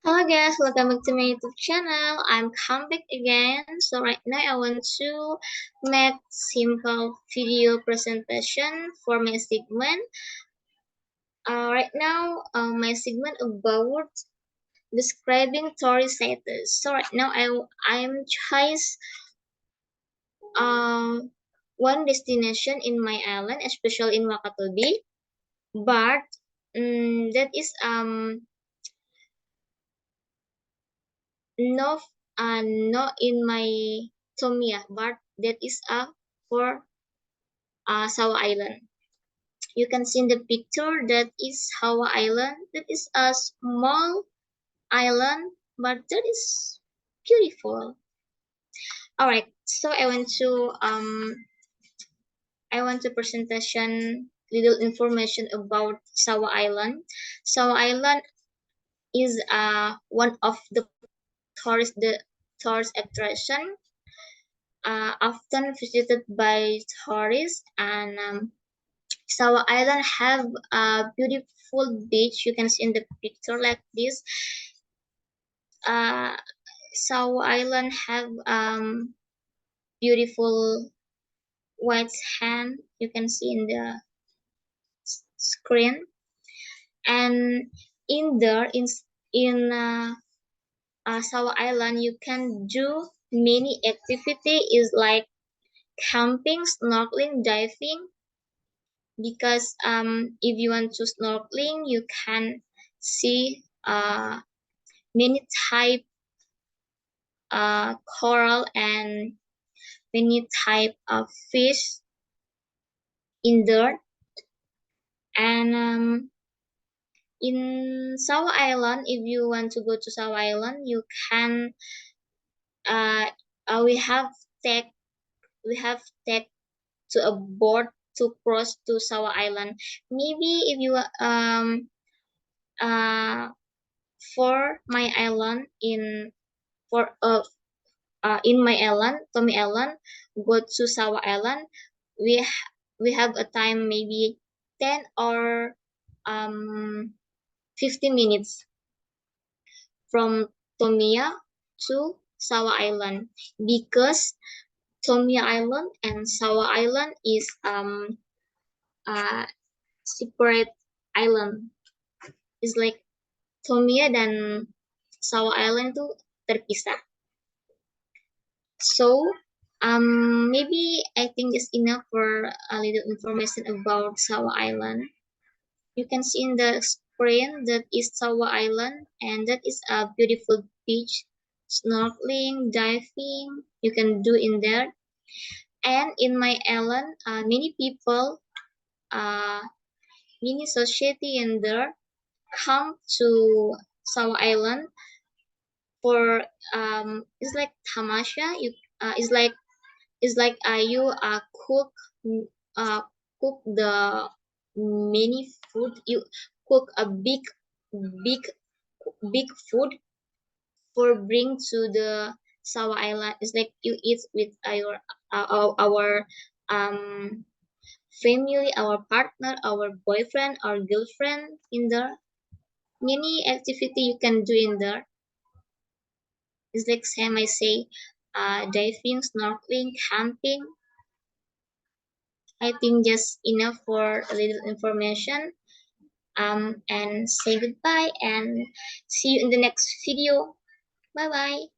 Hello guys, welcome back to my YouTube channel. I'm come back again. So right now I want to make simple video presentation for my segment. Right now my segment about describing tourist sites. So right now I'm choice uh, one destination in my island, especially in Wakatobi, but that is no, not in my Tomia, but that is for Sawa Island. You can see in the picture that is Sawa Island. That is a small island, but that is beautiful. All right, so I want to presentation little information about Sawa Island. Sawa Island is one of the tourist attraction often visited by tourists, and Sawa Island have a beautiful beach. You can see in the picture like this. uh, Sawa Island have beautiful white sand. You can see in the screen, and in there in Sawa Island you can do many activity is like camping, snorkeling, diving, because if you want to snorkeling you can see many type coral and many type of fish in there. And in Sawa Island, if you want to go to Sawa Island you can uh, take we have take to a boat to cross to Sawa Island. Maybe if you uh for my island for in my island, Tommy Island, go to Sawa Island, we have a time maybe 10 or 15 minutes from Tomia to Sawa Island, because Tomia Island and Sawa Island is separate island. It's like Tomia dan Sawa Island tuh terpisah. So maybe I think it's enough for a little information about Sawa Island. You can see in the screen that is Sawa Island, and that is a beautiful beach. Snorkeling, diving, you can do in there. And in my island, many people, uh, many society in there come to Sawa Island for it's like tamasha. You cook uh cook the many food. You cook a big big food for bring to the Sawa Island. It's like you eat with our family, our partner, our boyfriend, our girlfriend in there. Many activity you can do in there. It's like same I say, diving, snorkeling, camping. I think just enough for a little information. And say goodbye and see you in the next video. Bye bye.